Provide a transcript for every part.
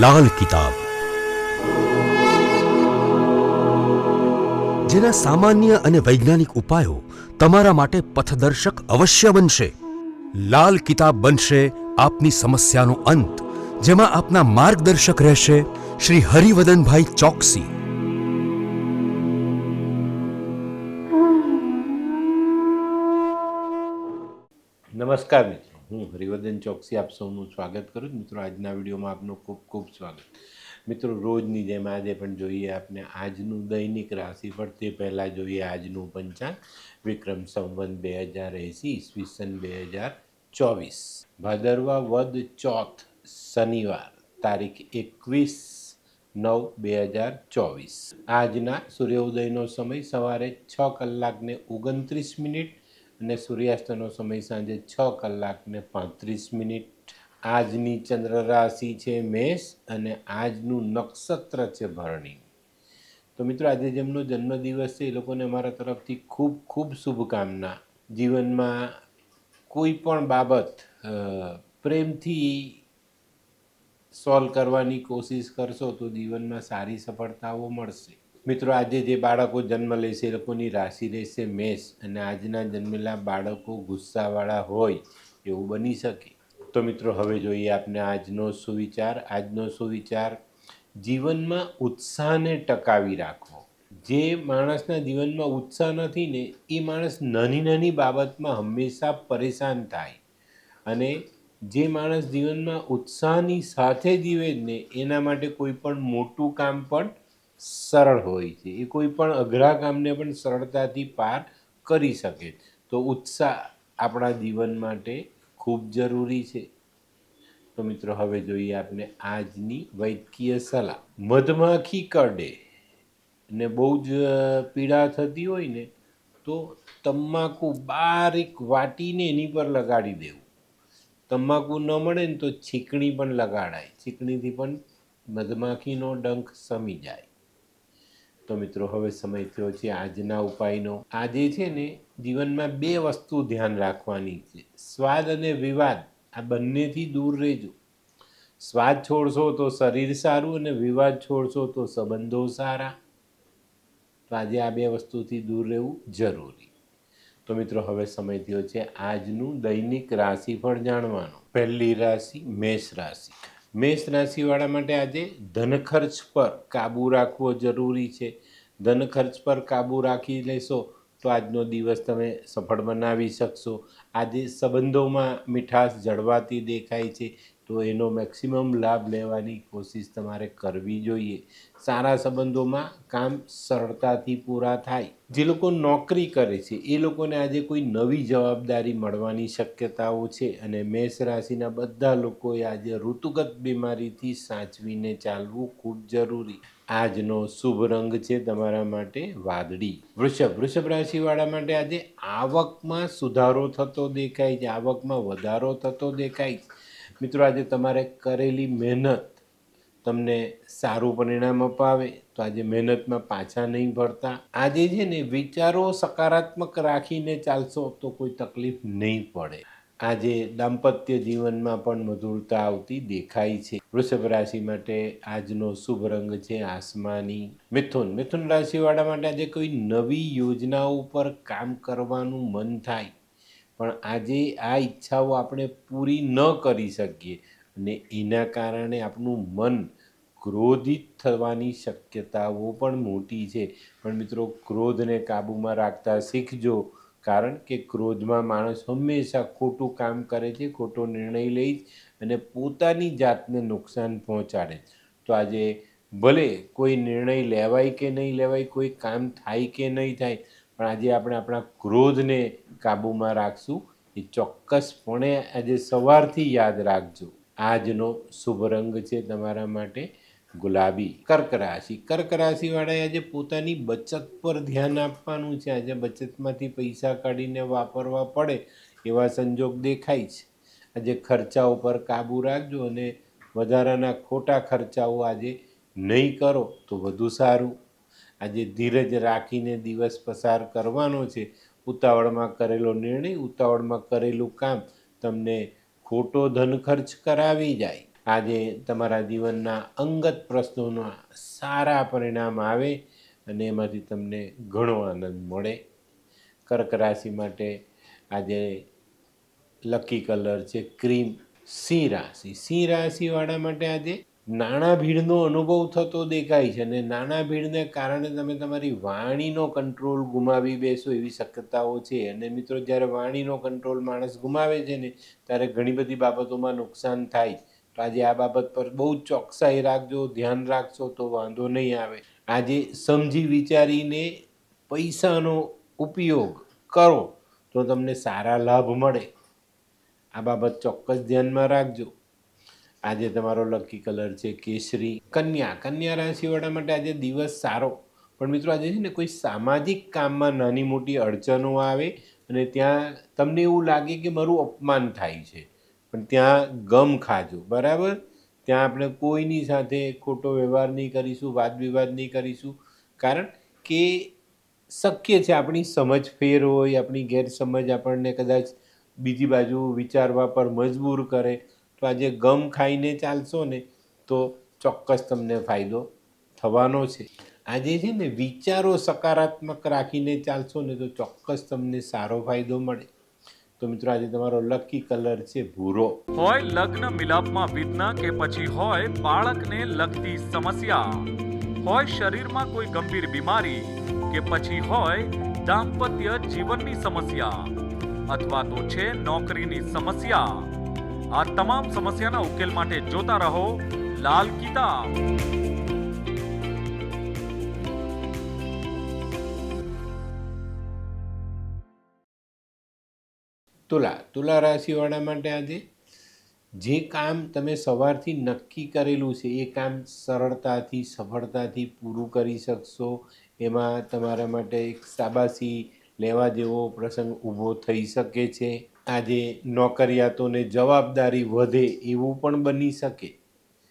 લાલ કિતાબ, જેના સામાન્ય અને વૈજ્ઞાનિક ઉપાયો તમારા માટે પથદર્શક અવશ્ય બનશે. લાલ કિતાબ બનશે આપની સમસ્યાનો અંત, જેમાં આપના માર્ગદર્શક રહેશે શ્રી હરિવદનભાઈ ચોકસી. નમસ્કાર મિત્રો, હું હરિવર્ધન ચોકસી આપ સૌનું સ્વાગત કરું છું. મિત્રો, આજના વિડીયોમાં આપનું ખૂબ ખૂબ સ્વાગત. મિત્રો, રોજની જેમ આજે પણ જોઈએ આપણે આજનું દૈનિક રાશિફળ. તે પહેલાં જોઈએ આજનું પંચાંગ. વિક્રમ સંવત 2080 ઈસવીસન 2024, ભાદરવા વદ ચોથ, શનિવાર, તારીખ 21/9/2024. આજના સૂર્યોદયનો સમય સવારે 6:29 અને સૂર્યાસ્તનો સમય સાંજે 6:35. આજની ચંદ્ર રાશિ છે મેષ અને આજનું નક્ષત્ર છે ભરણી. તો મિત્રો, આજે જેમનો જન્મદિવસ છે એ લોકોને અમારા તરફથી ખૂબ ખૂબ શુભકામના. જીવનમાં કોઈ પણ બાબત પ્રેમથી સોલ્વ કરવાની કોશિશ કરશો તો જીવનમાં સારી સફળતાઓ મળશે. મિત્રો, આજે જે બાળકો જન્મ લેશે એ લોકોની રાશિ રહેશે મેષ, અને આજના જન્મેલા બાળકો ગુસ્સાવાળા હોય એવું બની શકે. તો મિત્રો, હવે જોઈએ આપણે આજનો સુવિચાર. આજનો સુવિચાર: જીવનમાં ઉત્સાહને ટકાવી રાખવો. જે માણસના જીવનમાં ઉત્સાહ નથી ને એ માણસ નાની નાની બાબતમાં હંમેશા પરેશાન થાય, અને જે માણસ જીવનમાં ઉત્સાહની સાથે જીવે જ ને એના માટે કોઈ પણ મોટું કામ પણ સરળ હોય છે. એ કોઈ પણ અઘરા કામને પણ સરળતાથી પાર કરી શકે. તો ઉત્સાહ આપણા જીવન માટે ખૂબ જરૂરી છે. તો મિત્રો, હવે જોઈએ આપણે આજની વૈદ્યકીય સલાહ. મધમાખી કરડે ને બહુ જ પીડા થતી હોય ને તો તમાકુ બારીક વાટીને એની પર લગાડી દેવું. તમાકુ ન મળે ને તો છીકણી પણ લગાડાય. છીકણીથી પણ મધમાખીનો ડંખ શમી જાય. તો મિત્રો, હવે સમય થયો છે આજના ઉપાયનો. આજે છે ને જીવનમાં બે વસ્તુ ધ્યાન રાખવાની છે: સ્વાદ અને વિવાદ. આ બંનેથી દૂર રહેજો. સ્વાદ છોડશો તો શરીર સારું, અને વિવાદ છોડશો તો સંબંધો સારા. તો આજે આ બે વસ્તુથી દૂર રહેવું જરૂરી. તો મિત્રો, હવે સમય થયો છે આજનું દૈનિક રાશિફળ જાણવાનો. પહેલી રાશિ મેષ રાશિ. મેષ રાશિવાળા માટે આજે ધન ખર્ચ પર કાબૂ રાખવો જરૂરી છે. ધન ખર્ચ પર કાબૂ રાખી લેશો તો આજનો દિવસ તમે સફળ બનાવી શકશો. આજે સંબંધોમાં મીઠાશ જળવાતી દેખાય છે, તો એનો મેક્સિમમ લાભ લેવાની કોશિશ તમારે કરવી જોઈએ. સારા સંબંધોમાં કામ સરળતાથી પૂરા થાય. જે લોકો નોકરી કરે છે એ લોકોને આજે કોઈ નવી જવાબદારી મળવાની શક્યતાઓ છે, અને મેષ રાશિના બધા લોકોએ આજે ઋતુગત બીમારીથી સાચવીને ચાલવું ખૂબ જરૂરી. આજનો શુભ રંગ છે તમારા માટે વાદળી. વૃષભ રાશિવાળા માટે આજે આવકમાં સુધારો થતો દેખાય છે. આવકમાં વધારો થતો દેખાય છે. મિત્રો, આજે તમારે કરેલી મહેનત તમને સારું પરિણામ અપાવે. તો આજે મહેનતમાં પાછા નહીં ભરતા. આજે છે ને વિચારો સકારાત્મક રાખીને ચાલશો તો કોઈ તકલીફ નહીં પડે. આજે દાંપત્ય જીવનમાં પણ મધુરતા આવતી દેખાય છે. વૃષભ રાશિ માટે આજનો શુભ રંગ છે આસમાની. મિથુન રાશિવાળા માટે આજે કોઈ નવી યોજનાઓ પર કામ કરવાનું મન થાય, પણ આજે આ ઈચ્છાઓ આપણે પૂરી ન કરી શકીએ, અને એના કારણે આપણું મન ક્રોધિત થવાની શક્યતાઓ પણ મોટી છે. પણ મિત્રો, ક્રોધને કાબૂમાં રાખતા શીખજો, કારણ કે ક્રોધમાં માણસ હંમેશા ખોટું કામ કરે છે, ખોટો નિર્ણય લે છે, અને પોતાની જાતને નુકસાન પહોંચાડે. તો આજે ભલે કોઈ નિર્ણય લેવાય કે નહીં લેવાય, કોઈ કામ થાય કે નહીં થાય, પણ આજે આપણે આપણા ક્રોધને કાબૂમાં રાખશું. એ ચોક્કસપણે આજે સવારથી યાદ રાખજો. આજનો શુભ રંગ છે તમારા માટે ગુલાબી. કર્ક રાશિવાળાએ આજે પોતાની બચત પર ધ્યાન આપવાનું છે. આજે બચતમાંથી પૈસા કાઢીને વાપરવા પડે એવા સંજોગ દેખાય છે. આજે ખર્ચાઓ પર કાબૂ રાખજો, અને વધારાના ખોટા ખર્ચાઓ આજે નહીં કરો તો વધુ સારું. આજે ધીરજ રાખીને દિવસ પસાર કરવાનો છે. ઉતાવળમાં કરેલો નિર્ણય, ઉતાવળમાં કરેલું કામ તમને ખોટો ધન ખર્ચ કરાવી જાય. આજે તમારા જીવનના અંગત પ્રશ્નોના સારા પરિણામ આવે અને એમાંથી તમને ઘણો આનંદ મળે. કર્ક રાશિ માટે આજે લકી કલર છે ક્રીમ. સિંહ રાશિ, સિંહ રાશિવાળા માટે આજે નાણાં ભીડનો અનુભવ થતો દેખાય છે અને નાણાં ભીડને કારણે તમે તમારી વાણીનો કંટ્રોલ ગુમાવી બેસો એવી શક્યતાઓ છે. અને મિત્રો, જ્યારે વાણીનો કંટ્રોલ માણસ ગુમાવે છે ને ત્યારે ઘણી બધી બાબતોમાં નુકસાન થાય. તો આજે આ બાબત પર બહુ ચોકસાઈ રાખજો, ધ્યાન રાખશો તો વાંધો નહીં આવે. આજે સમજી વિચારીને પૈસાનો ઉપયોગ કરો તો તમને સારા લાભ મળે. આ બાબત ચોક્કસ ધ્યાનમાં રાખજો. આજે તમારો લકી કલર છે કેસરી. કન્યા, કન્યા રાશિવાળા માટે આજે દિવસ સારો, પણ મિત્રો આજે છે ને કોઈ સામાજિક કામમાં નાની મોટી અડચણો આવે અને ત્યાં તમને એવું લાગે કે મારું અપમાન થાય છે, પણ ત્યાં ગમ ખાજો, બરાબર. ત્યાં આપણે કોઈની સાથે ખોટો વ્યવહાર નહીં કરીશું, વાદ વિવાદ નહીં કરીશું, કારણ કે શક્ય છે આપણી સમજ ફેર હોય, આપણી ગેરસમજ આપણને કદાચ બીજી બાજુ વિચારવા પર મજબૂર કરે. તો આજે ગમ ખાઈને ચાલશો ને તો ચોક્કસ તમને ફાયદો થવાનો છે. આજે છે ને વિચારો સકારાત્મક રાખીને ચાલશો ને તો ચોક્કસ તમને સારો ફાયદો મળે. તો મિત્રો, આજે તમારો લકી કલર છે ભૂરો. હોય લગ્ન મિલાપમાં વિઘ્ન કે પછી હોય બાળકને લગતી સમસ્યા, હોય શરીરમાં કોઈ ગંભીર બીમારી કે પછી હોય દાંપત્ય જીવનની સમસ્યા અથવા તો છે નોકરીની સમસ્યા, આ તમામ સમસ્યાના ઉકેલ માટે જોતા રહો લાલ કિતાબ. તુલા રાશિવાળા માટે આજે જે કામ તમે સવારથી નક્કી કરેલું છે એ કામ સરળતાથી, સફળતાથી પૂરું કરી શકશો. એમાં તમારા માટે એક શાબાશી લેવા જેવો પ્રસંગ ઊભો થઈ શકે છે. આજે નોકરિયાતોને જવાબદારી વધે એવું પણ બની શકે.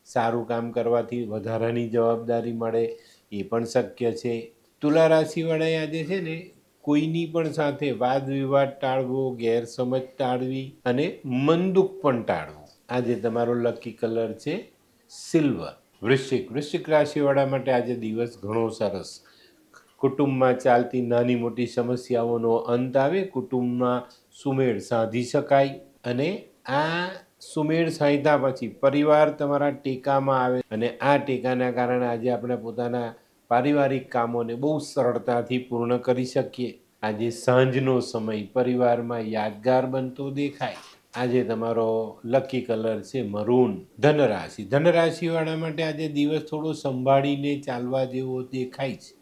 સારું કામ કરવાથી વધારાની જવાબદારી મળે એ પણ શક્ય છે. તુલા રાશિવાળાએ આજે છે ને કોઈની પણ સાથે વાદ વિવાદ ટાળવો, ગેરસમજ ટાળવી અને મનદુખ પણ ટાળવું. આજે તમારો લકી કલર છે સિલ્વર. વૃશ્ચિક રાશિવાળા માટે આજે દિવસ ઘણો સરસ. કુટુંબમાં ચાલતી નાની મોટી સમસ્યાઓનો અંત આવે, કુટુંબમાં સુમેળ સાધી શકાય અને આ સુમેળ સાધ્યા પછી પરિવાર તમારા ટેકામાં આવે અને આ ટેકાના કારણે આજે આપણે પોતાના પારિવારિક કામોને બહુ સરળતાથી પૂર્ણ કરી શકીએ. આજે સાંજનો સમય પરિવારમાં યાદગાર બનતો દેખાય. આજે તમારો લકી કલર છે મરૂન. ધનરાશિવાળા માટે આજે દિવસ થોડો સંભાળીને ચાલવા જેવો દેખાય છે.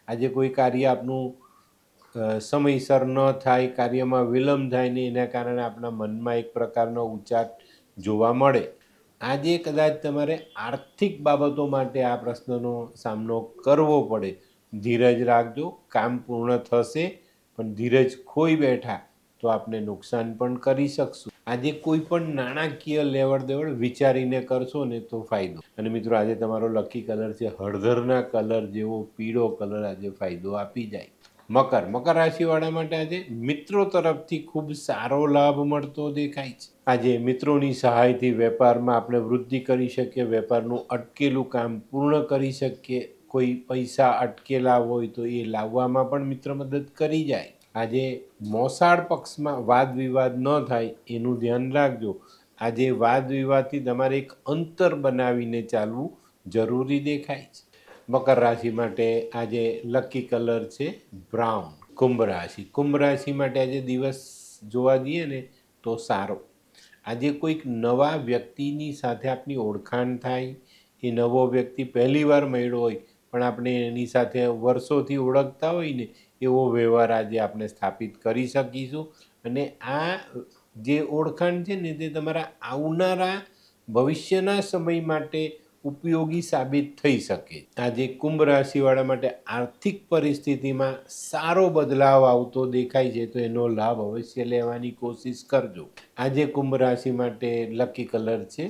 આજે કોઈ કાર્ય આપનું સમયસર ન થાય, કાર્યમાં વિલંબ થાય ને એના કારણે આપણા મનમાં એક પ્રકારનો ઉચાટ જોવા મળે. આજે કદાચ તમારે આર્થિક બાબતો માટે આ પ્રશ્નનો સામનો કરવો પડે. ધીરજ રાખજો, કામ પૂર્ણ થશે, પણ ધીરજ ખોઈ બેઠા તો આપને નુકસાન પણ કરી શકશું. આજે કોઈ પણ નાણાકીય લેવડ દેવડ વિચારીને કરશો ને તો ફાયદો. અને મિત્રો, આજે તમારો લકી કલર છે હળદરના કલર જેવો પીળો કલર. આજે ફાયદો આપી જાય. મકર રાશિવાળા માટે આજે મિત્રો તરફથી ખૂબ સારો લાભ મળતો દેખાય છે. આજે મિત્રોની સહાયથી વેપારમાં આપણે વૃદ્ધિ કરી શકીએ, વેપારનું અટકેલું કામ પૂર્ણ કરી શકીએ. કોઈ પૈસા અટકેલા હોય તો એ લાવવામાં પણ મિત્ર મદદ કરી જાય. આજે મોસાળ પક્ષમાં વાદ વિવાદ ન થાય એનું ધ્યાન રાખજો. આજે વાદ વિવાદથી તમારે એક અંતર બનાવીને ચાલવું જરૂરી દેખાય છે. મકર રાશિ માટે આજે લકી કલર છે બ્રાઉન. કુંભ રાશિ માટે આજે દિવસ જોવા જઈએ ને તો સારો. આજે કોઈક નવા વ્યક્તિની સાથે આપની ઓળખાણ થાય. એ નવો વ્યક્તિ પહેલી વાર મળ્યો હોય પણ આપણે એની સાથે વર્ષોથી ઓળખતા હોય ને એવો વ્યવહાર આજે આપણે સ્થાપિત કરી શકીશું. અને આ જે ઓળખાણ છે ને તે તમારા આવનારા ભવિષ્યના સમય માટે ઉપયોગી સાબિત થઈ શકે. આજે કુંભ રાશિવાળા માટે આર્થિક પરિસ્થિતિમાં સારો બદલાવ આવતો દેખાય છે, તો એનો લાભ અવશ્ય લેવાની કોશિશ કરજો. આજે કુંભ રાશિ માટે લકી કલર છે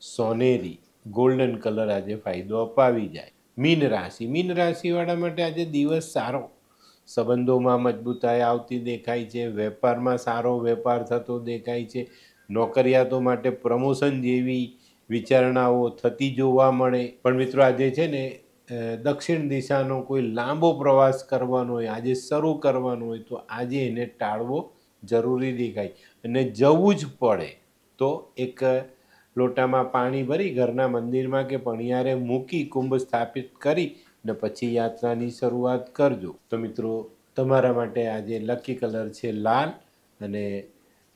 સોનેરી. ગોલ્ડન કલર આજે ફાયદો અપાવી જાય. મીન રાશિવાળા માટે આજે દિવસ સારો. સંબંધોમાં મજબૂતાઈ આવતી દેખાય છે. વેપારમાં સારો વેપાર થતો દેખાય છે. નોકરિયાતો માટે પ્રમોશન જેવી વિચારણાઓ થતી જોવા મળે. પણ મિત્રો આજે છે ને દક્ષિણ દિશાનો કોઈ લાંબો પ્રવાસ કરવાનો હોય, આજે શરૂ કરવાનો હોય તો આજે એને ટાળવો જરૂરી દેખાય. અને જવું જ પડે તો એક લોટામાં પાણી ભરી ઘરના મંદિરમાં કે પણિયારે મૂકી કુંભ સ્થાપિત કરી ને પછી યાત્રાની શરૂઆત કરજો. તો મિત્રો તમારા માટે આજે લકી કલર છે લાલ, અને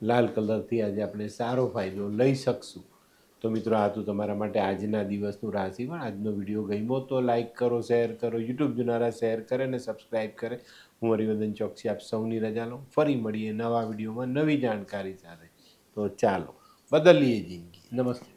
લાલ કલરથી આજે આપણે સારો ફાયદો લઈ શકશું. તો મિત્રો આ તો તમારા માટે આજના દિવસનું રાશિફળ. આજનો વિડીયો ગમ્યો તો લાઈક કરો, શેર કરો, યુટ્યુબ જોનારા શેર કરે અને સબસ્ક્રાઈબ કરે. હું હરિવર્ધન ચોકસી આપ સૌની રજા લઉં. ફરી મળીએ નવા વિડીયોમાં નવી જાણકારી સાથે. તો ચાલો બદલીએ જિંદગી. નમસ્તે.